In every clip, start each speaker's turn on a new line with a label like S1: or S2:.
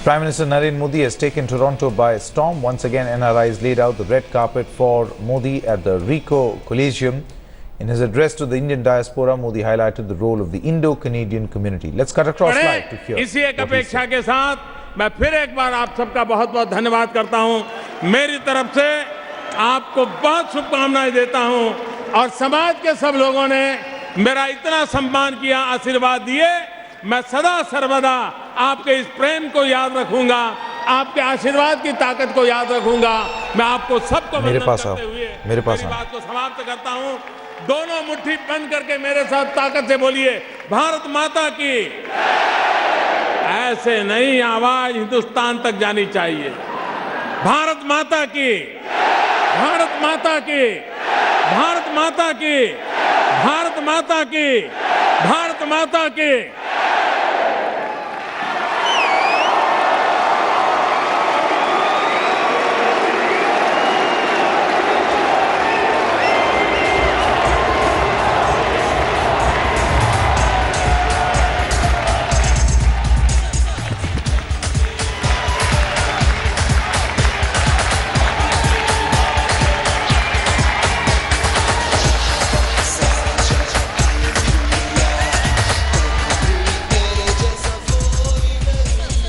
S1: Prime Minister Narendra Modi has taken Toronto by storm. Once again, NRIs laid out the red carpet for Modi at the Ricoh Coliseum. In his address to the Indian diaspora, Modi highlighted the role of the Indo-Canadian community. Let's cut across live to hear.
S2: इसी एक अपेक्षा के साथ मैं फिर एक बार आप सबका बहुत बहुत धन्यवाद करता हूं। मेरी तरफ से आपको बहुत शुभकामनाएं देता हूं और समाज के सब लोगों ने मेरा इतना सम्मान किया, आशीर्वाद दिए। मैं सदा सर्वदा आपके इस प्रेम को याद रखूंगा, आपके आशीर्वाद की ताकत को याद रखूंगा। मैं आपको सबको
S1: मेरे पास
S2: करते हुए
S1: मेरी
S2: बात को समाप्त करता हूं। दोनों मुट्ठी बंद करके मेरे साथ ताकत से बोलिए, भारत माता की। ऐसे नहीं, आवाज हिंदुस्तान तक जानी चाहिए। भारत माता की, भारत माता की, भारत माता की, भारत माता की, भारत माता की।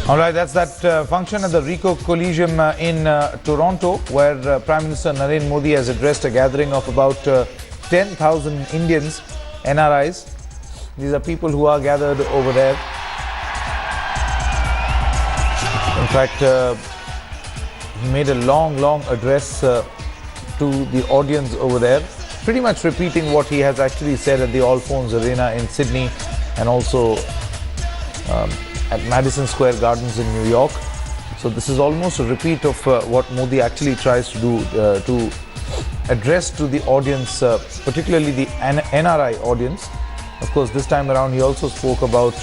S1: All right, that's that function at the Ricoh Coliseum in Toronto, where Prime Minister Narendra Modi has addressed a gathering of about 10,000 Indians, NRIs. These are people who are gathered over there. In fact, he made a long address to the audience over there, pretty much repeating what he has actually said at the Allphones Arena in Sydney and also at Madison Square Gardens in New York. So this is almost a repeat of what Modi actually tries to do to address to the audience, particularly the NRI audience. Of course, this time around he also spoke about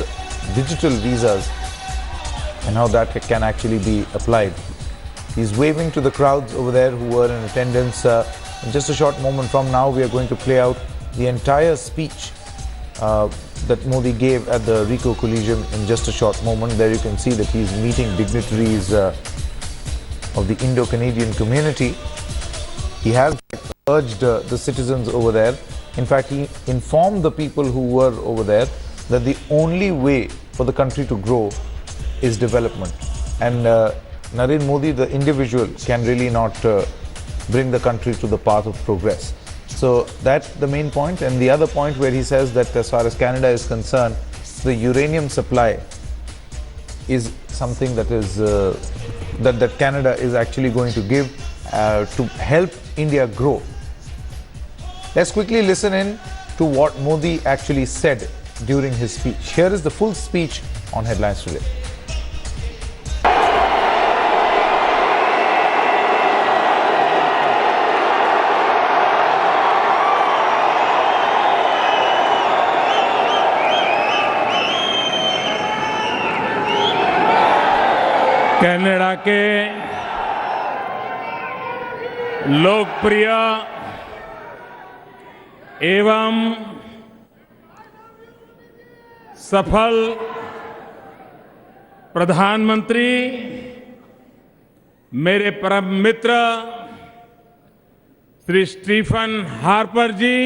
S1: digital visas and how that can actually be applied. He's waving to the crowds over there who were in attendance. In just a short moment from now, we are going to play out the entire speech that Modi gave at the Ricoh Coliseum in just a short moment. There you can see that he's meeting dignitaries of the Indo-Canadian community. He has urged the citizens over there. In fact, he informed the people who were over there that the only way for the country to grow is development. And Narendra Modi, the individual, can really not bring the country to the path of progress. So that's the main point. And the other point where he says that as far as Canada is concerned, the uranium supply is something that is that Canada is actually going to give to help India grow. Let's quickly listen in to what Modi actually said during his speech. Here is the full speech on Headlines Today.
S2: Canada के लोकप्रिय एवं सफल प्रधानमंत्री मेरे परम मित्र Shri Stephen Harper जी,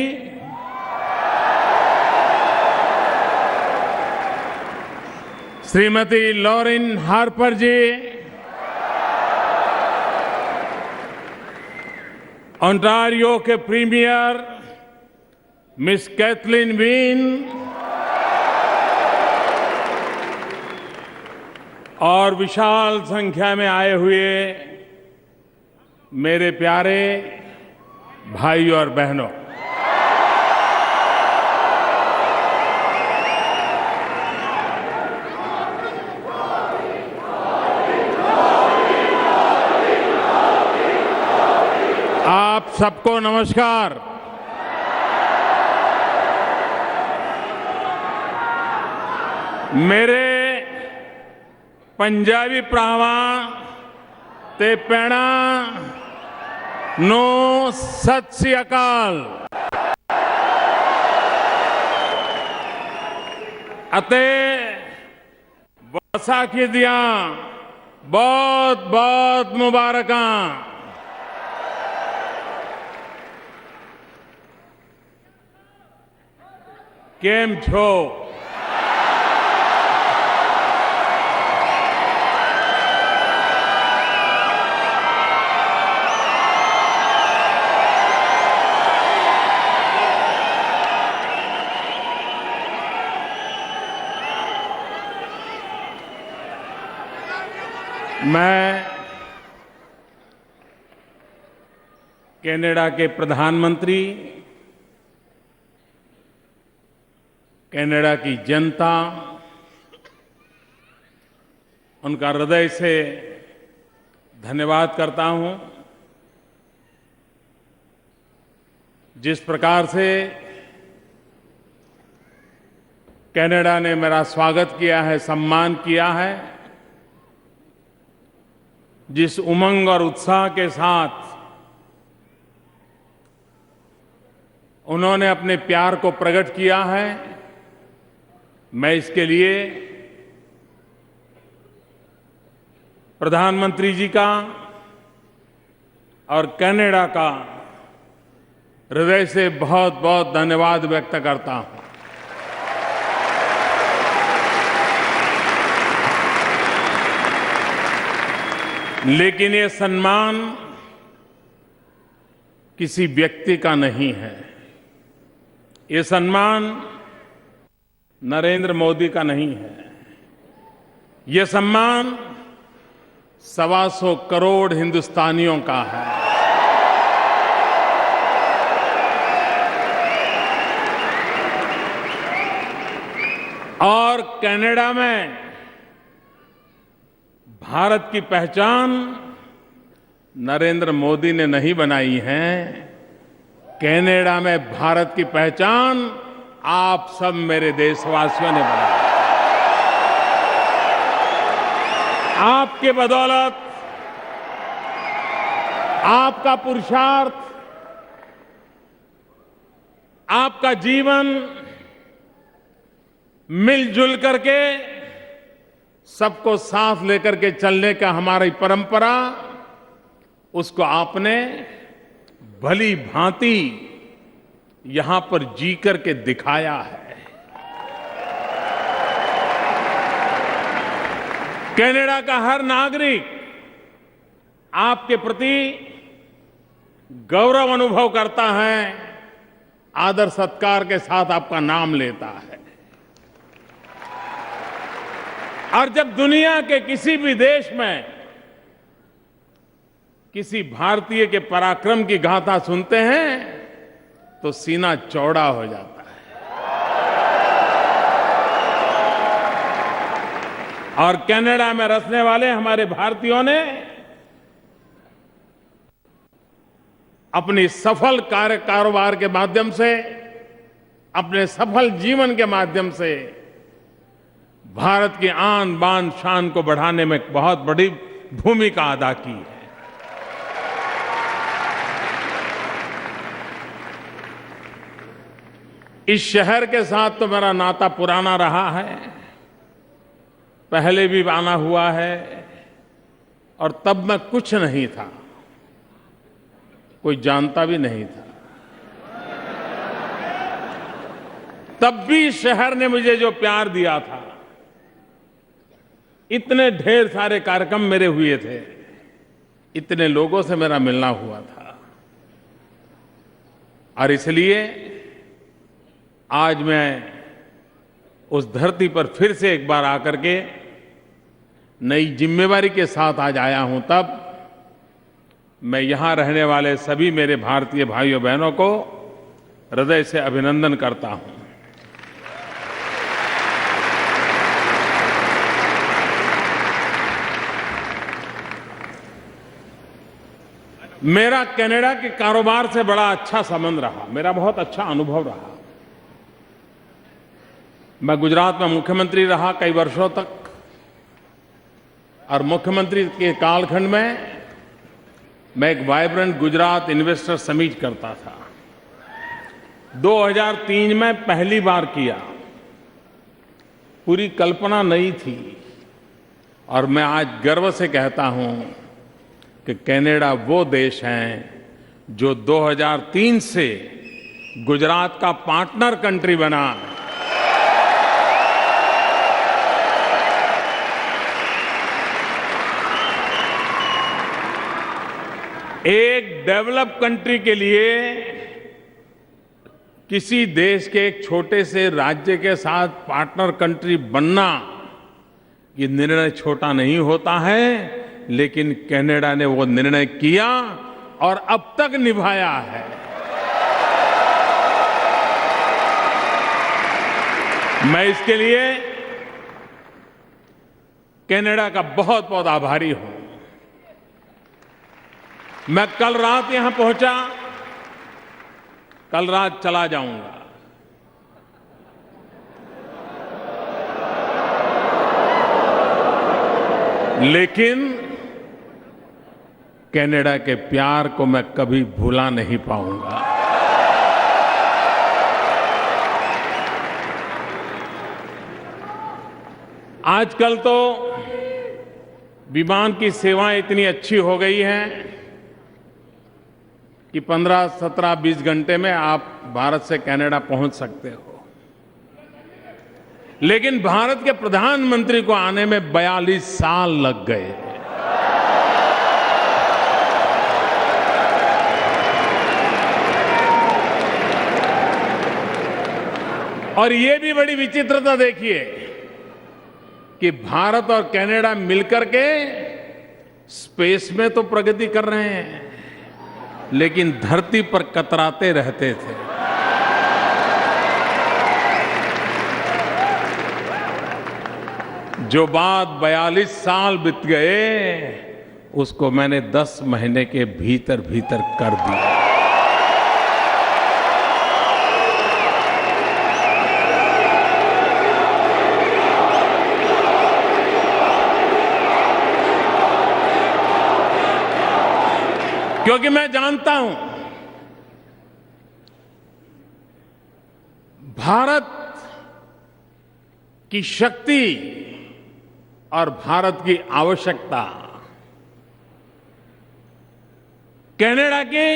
S2: Shrimati Lauren Harper जी, Ontario के premiere miss Kathleen Wien और विशाल संख्या में आए हुए मेरे प्यारे भाई और बहनों, आप सबको नमस्कार। मेरे पंजाबी भरावां ते भैणां ਨੂੰ ਸਤਿ ਸ੍ਰੀ ਅਕਾਲ ਅਤੇ ਵਿਸਾਖੀ ਦੀਆਂ बहुत बहुत मुबारकां। केम छो? मैं कनाडा के प्रधानमंत्री, कनाडा की जनता, उनका हृदय से धन्यवाद करता हूं। जिस प्रकार से कनाडा ने मेरा स्वागत किया है, सम्मान किया है, जिस उमंग और उत्साह के साथ उन्होंने अपने प्यार को प्रकट किया है, मैं इसके लिए प्रधानमंत्री जी का और कनाडा का हृदय से बहुत बहुत धन्यवाद व्यक्त करता हूं। लेकिन ये सम्मान किसी व्यक्ति का नहीं है। ये सम्मान नरेंद्र मोदी का नहीं है। ये सम्मान 125 करोड़ हिंदुस्तानियों का है। और कनाडा में भारत की पहचान नरेंद्र मोदी ने नहीं बनाई है। कनाडा में भारत की पहचान आप सब मेरे देशवासियों ने बनाई। आपके बदौलत, आपका पुरुषार्थ, आपका जीवन मिलजुल करके सबको साथ लेकर के चलने का हमारी परंपरा, उसको आपने भली भांति यहां पर जी करके दिखाया है। कनाडा का हर नागरिक आपके प्रति गौरव अनुभव करता है, आदर सत्कार के साथ आपका नाम लेता है। और जब दुनिया के किसी भी देश में किसी भारतीय के पराक्रम की गाथा सुनते हैं तो सीना चौड़ा हो जाता है। और कनाडा में रहने वाले हमारे भारतीयों ने अपनी सफल कारोबार के माध्यम से, अपने सफल जीवन के माध्यम से भारत की आन बान शान को बढ़ाने में बहुत बड़ी भूमिका अदा की है। इस शहर के साथ तो मेरा नाता पुराना रहा है, पहले भी आना हुआ है, और तब मैं कुछ नहीं था, कोई जानता भी नहीं था। तब भी शहर ने मुझे जो प्यार दिया था, इतने ढेर सारे कार्यक्रम मेरे हुए थे, इतने लोगों से मेरा मिलना हुआ था। और इसलिए आज मैं उस धरती पर फिर से एक बार आकर के नई जिम्मेवारी के साथ आज आया हूं। तब मैं यहां रहने वाले सभी मेरे भारतीय भाइयों बहनों को हृदय से अभिनंदन करता हूं। मेरा कनाडा के कारोबार से बड़ा अच्छा संबंध रहा, मेरा बहुत अच्छा अनुभव रहा। मैं गुजरात में मुख्यमंत्री रहा कई वर्षों तक, और मुख्यमंत्री के कालखंड में मैं एक वाइब्रेंट गुजरात इन्वेस्टर समिट करता था। 2003 में पहली बार किया, पूरी कल्पना नहीं थी। और मैं आज गर्व से कहता हूं कि कनाडा वो देश है जो 2003 से गुजरात का पार्टनर कंट्री बना। एक डेवलप कंट्री के लिए किसी देश के एक छोटे से राज्य के साथ पार्टनर कंट्री बनना, ये निर्णय छोटा नहीं होता है, लेकिन कनाडा ने वो निर्णय किया और अब तक निभाया है। मैं इसके लिए कनाडा का बहुत बहुत आभारी हूं। मैं कल रात यहां पहुंचा, कल रात चला जाऊंगा। लेकिन कनाडा के प्यार को मैं कभी भुला नहीं पाऊंगा। आजकल तो विमान की सेवाएं इतनी अच्छी हो गई हैं कि 15, 17, 20 घंटे में आप भारत से कनाडा पहुंच सकते हो। लेकिन भारत के प्रधानमंत्री को आने में 42 साल लग गए। और ये भी बड़ी विचित्रता देखिए कि भारत और कनाडा मिलकर के स्पेस में तो प्रगति कर रहे हैं, लेकिन धरती पर कतराते रहते थे। जो बात 42 साल बीत गए, उसको मैंने 10 महीने के भीतर भीतर कर दिया। क्योंकि मैं जानता हूं भारत की शक्ति और भारत की आवश्यकता कनाडा की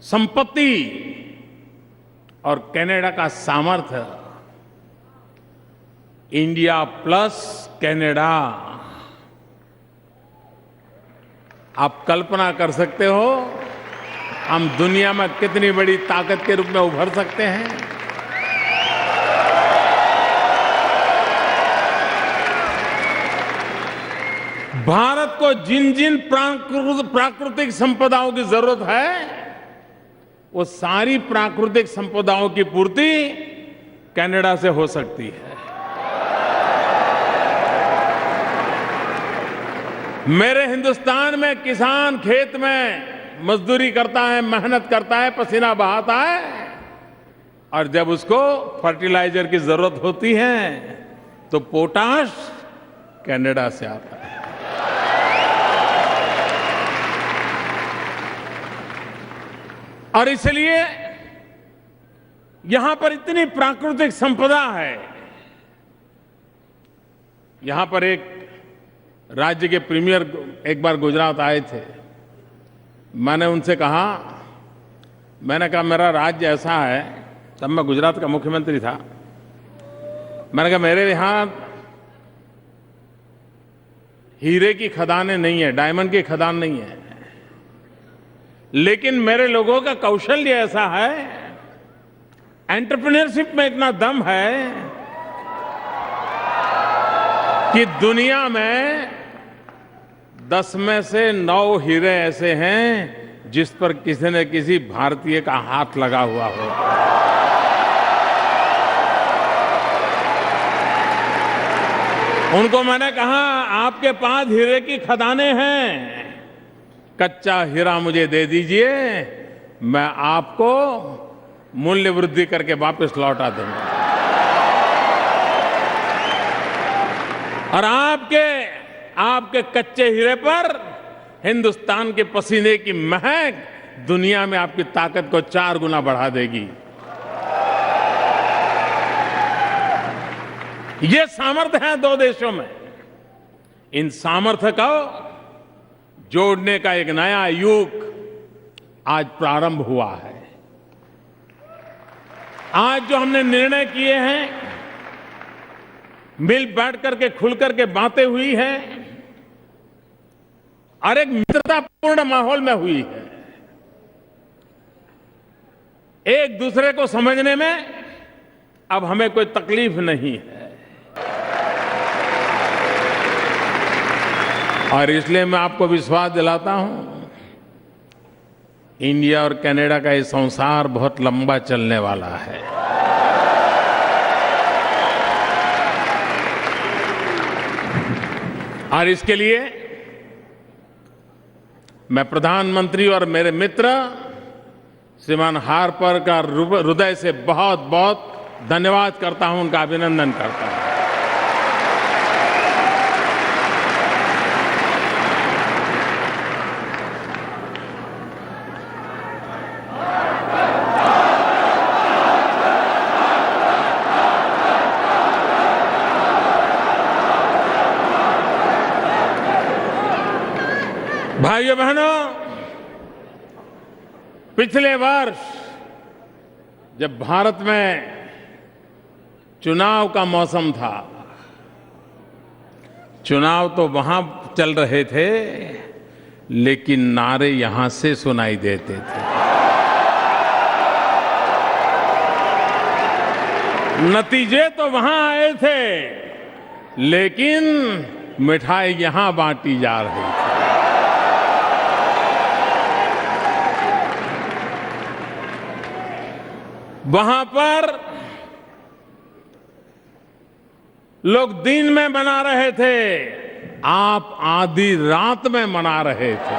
S2: संपत्ति और कनाडा का सामर्थ्य, इंडिया प्लस कनाडा। आप कल्पना कर सकते हो हम दुनिया में कितनी बड़ी ताकत के रूप में उभर सकते हैं। भारत को जिन जिन प्राकृतिक संपदाओं की जरूरत है, वो सारी प्राकृतिक संपदाओं की पूर्ति कनाडा से हो सकती है। मेरे हिंदुस्तान में किसान खेत में मजदूरी करता है, मेहनत करता है, पसीना बहाता है, और जब उसको फर्टिलाइजर की जरूरत होती है तो पोटाश कनाडा से आता है। और इसलिए यहां पर इतनी प्राकृतिक संपदा है। यहां पर एक राज्य के प्रीमियर एक बार गुजरात आए थे। मैंने उनसे कहा, मेरा राज्य ऐसा है, तब मैं गुजरात का मुख्यमंत्री था। मैंने कहा मेरे यहां हीरे की खदानें नहीं है, डायमंड की खदान नहीं है, लेकिन मेरे लोगों का कौशल्य ऐसा है, एंटरप्रेन्योरशिप में इतना दम है कि दुनिया में 10 में से 9 हीरे ऐसे हैं जिस पर किसी न किसी भारतीय का हाथ लगा हुआ हो। उनको मैंने कहा आपके पास हीरे की खदानें हैं, कच्चा हीरा मुझे दे दीजिए, मैं आपको मूल्य वृद्धि करके वापस लौटा दूंगा। और आपके कच्चे हीरे पर हिंदुस्तान के पसीने की महक दुनिया में आपकी ताकत को 4 गुना बढ़ा देगी। ये सामर्थ्य है 2 देशों में। इन सामर्थ्य को जोड़ने का एक नया युग आज प्रारंभ हुआ है। आज जो हमने निर्णय किए हैं, मिल बैठ करके खुल करके बातें हुई हैं और एक मित्रतापूर्ण माहौल में हुई है। एक दूसरे को समझने में अब हमें कोई तकलीफ नहीं है और इसलिए मैं आपको विश्वास दिलाता हूं, इंडिया और कनाडा का ये संसार बहुत लंबा चलने वाला है। और इसके लिए मैं प्रधानमंत्री और मेरे मित्र श्रीमान हार्पर का हृदय से बहुत बहुत धन्यवाद करता हूं, उनका अभिनंदन करता हूं। भाइयों बहनों, पिछले वर्ष जब भारत में चुनाव का मौसम था, चुनाव तो वहां चल रहे थे लेकिन नारे यहां से सुनाई देते थे। नतीजे तो वहां आए थे लेकिन मिठाई यहां बांटी जा रही थी। वहां पर लोग दिन में मना रहे थे, आप आधी रात में मना रहे थे।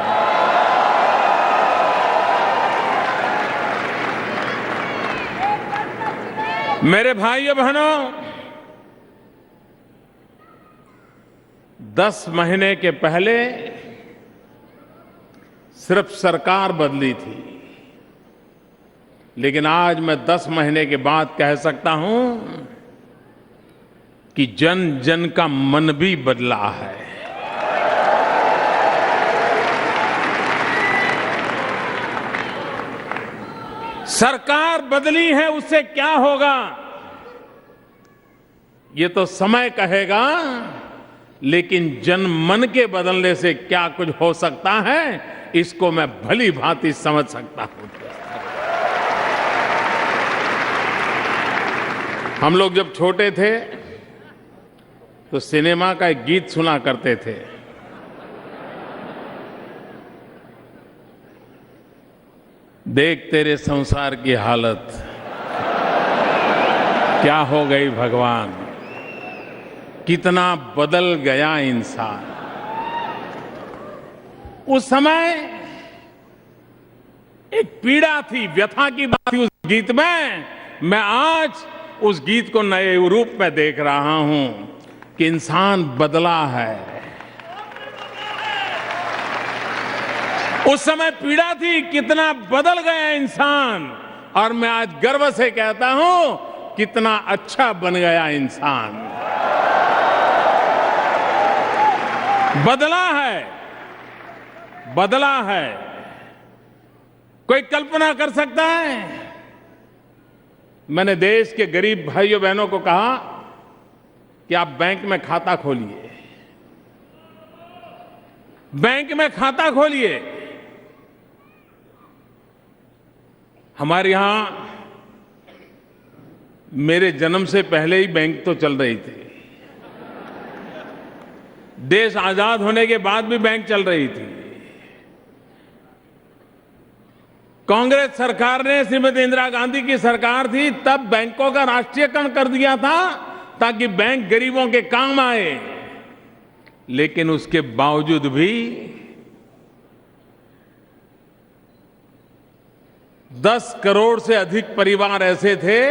S2: मेरे भाइयों बहनों, 10 महीने के पहले सिर्फ सरकार बदली थी, लेकिन आज मैं 10 महीने के बाद कह सकता हूं कि जन जन का मन भी बदला है। सरकार बदली है, उससे क्या होगा ये तो समय कहेगा, लेकिन जन मन के बदलने से क्या कुछ हो सकता है इसको मैं भली भांति समझ सकता हूं। हम लोग जब छोटे थे तो सिनेमा का एक गीत सुना करते थे, देख तेरे संसार की हालत क्या हो गई भगवान, कितना बदल गया इंसान। उस समय एक पीड़ा थी, व्यथा की बात थी उस गीत में। मैं आज उस गीत को नए रूप में देख रहा हूं कि इंसान बदला है। उस समय पीड़ा थी, कितना बदल गया इंसान, और मैं आज गर्व से कहता हूं कितना अच्छा बन गया इंसान। बदला है, बदला है। कोई कल्पना कर सकता है? मैंने देश के गरीब भाइयों बहनों को कहा कि आप बैंक में खाता खोलिए, बैंक में खाता खोलिए। हमारे यहां मेरे जन्म से पहले ही बैंक तो चल रही थी, देश आजाद होने के बाद भी बैंक चल रही थी। कांग्रेस सरकार ने, श्रीमती इंदिरा गांधी की सरकार थी, तब बैंकों का राष्ट्रीयकरण कर दिया था ताकि बैंक गरीबों के काम आए। लेकिन उसके बावजूद भी 10 करोड़ से अधिक परिवार ऐसे थे,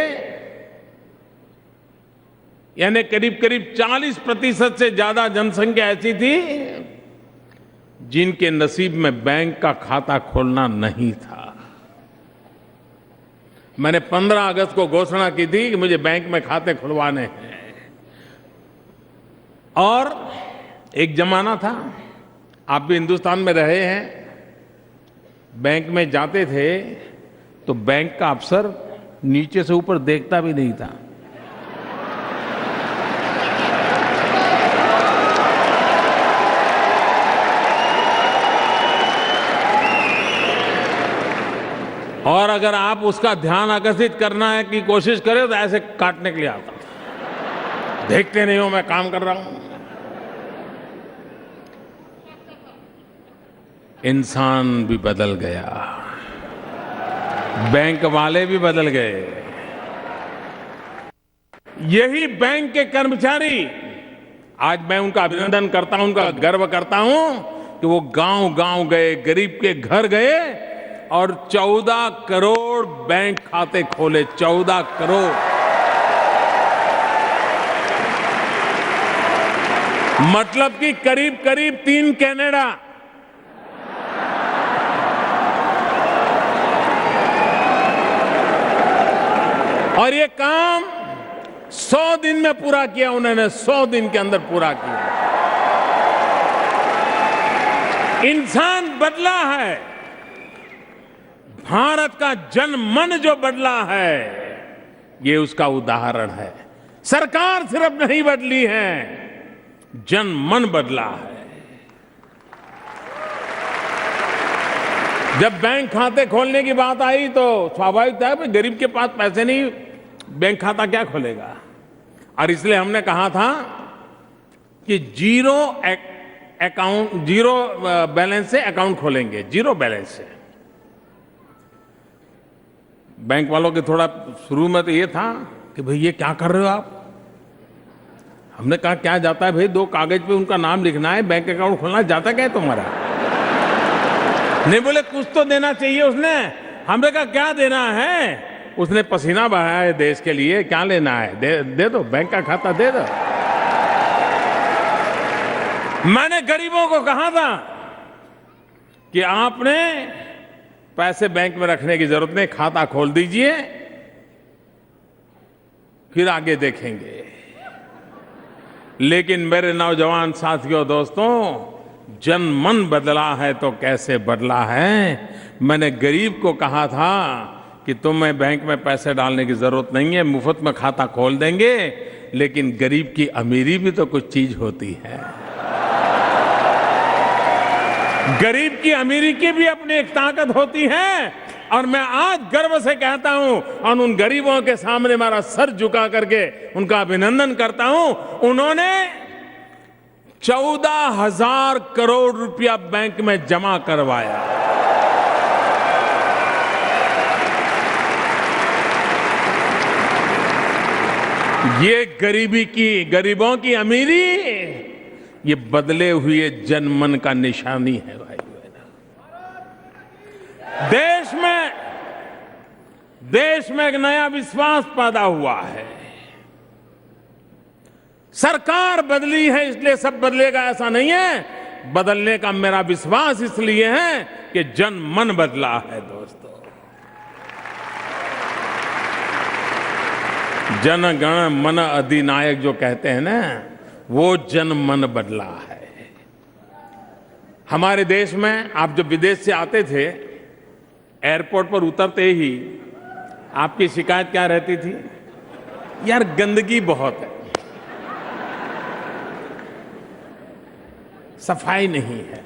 S2: यानी करीब करीब 40% से ज्यादा जनसंख्या ऐसी थी जिनके नसीब में बैंक का खाता खोलना नहीं था। मैंने 15 अगस्त को घोषणा की थी कि मुझे बैंक में खाते खुलवाने हैं, और एक जमाना था, आप भी हिंदुस्तान में रहे हैं, बैंक में जाते थे तो बैंक का अफसर नीचे से ऊपर देखता भी नहीं था। और अगर आप उसका ध्यान आकर्षित करना है की कोशिश करें तो ऐसे काटने के लिए आता था। देखते नहीं हो मैं काम कर रहा हूं। इंसान भी बदल गया, बैंक वाले भी बदल गए। यही बैंक के कर्मचारी, आज मैं उनका अभिनंदन करता हूं, उनका गर्व करता हूं कि वो गांव-गांव गए, गरीब के घर गए और 14 करोड़ बैंक खाते खोले। 14 करोड़। मतलब कि करीब करीब 3 कनाडा। और ये काम 100 दिन में पूरा किया उन्होंने, 100 दिन के अंदर पूरा किया। इंसान बदला है, भारत का जनमन जो बदला है, ये उसका उदाहरण है। सरकार सिर्फ नहीं बदली है, जनमन बदला है। जब बैंक खाते खोलने की बात आई तो स्वाभाविक था कि गरीब के पास पैसे नहीं, बैंक खाता क्या खोलेगा। और इसलिए हमने कहा था कि जीरो बैलेंस से अकाउंट खोलेंगे, जीरो बैलेंस से। बैंक वालों के थोड़ा शुरू में तो ये था कि भाई ये क्या कर रहे हो आप। हमने कहा क्या जाता है भाई, 2 कागज पे उनका नाम लिखना है, बैंक अकाउंट खोलना, जाता क्या है तुम्हारा। नहीं, बोले कुछ तो देना चाहिए उसने। हमने कहा क्या देना है। उसने पसीना बहाया है देश के लिए, क्या लेना है, दे दो, बैंक का खाता दे दो। मैंने गरीबों को कहा था कि आपने पैसे बैंक में रखने की जरूरत नहीं, खाता खोल दीजिए, फिर आगे देखेंगे। लेकिन मेरे नौजवान साथियों, दोस्तों, जनमन बदला है तो कैसे बदला है। मैंने गरीब को कहा था कि तुम्हें बैंक में पैसे डालने की जरूरत नहीं है, मुफ्त में खाता खोल देंगे। लेकिन गरीब की अमीरी भी तो कुछ चीज होती है। गरीब की अमीरी की भी अपनी एक ताकत होती है। और मैं आज गर्व से कहता हूं और उन गरीबों के सामने मेरा सर झुका करके उनका अभिनंदन करता हूं, उन्होंने 14,000 करोड़ रुपया बैंक में जमा करवाया। ये गरीबों की अमीरी, ये बदले हुए जनमन का निशानी है भाई। देश में एक नया विश्वास पैदा हुआ है। सरकार बदली है इसलिए सब बदलेगा ऐसा नहीं है। बदलने का मेरा विश्वास इसलिए है कि जनमन बदला है। दोस्तों, जन गण मन अधिनायक जो कहते हैं ना, वो जनमन बदला है। हमारे देश में आप जब विदेश से आते थे, एयरपोर्ट पर उतरते ही आपकी शिकायत क्या रहती थी? यार गंदगी बहुत है, सफाई नहीं है।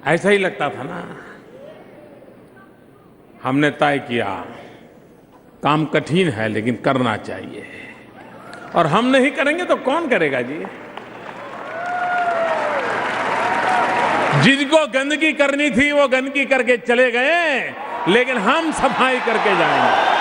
S2: ऐसा ही लगता था ना। हमने तय किया काम कठिन है लेकिन करना चाहिए, और हम नहीं करेंगे तो कौन करेगा जी। जिनको गंदगी करनी थी वो गंदगी करके चले गए, लेकिन हम सफाई करके जाएंगे।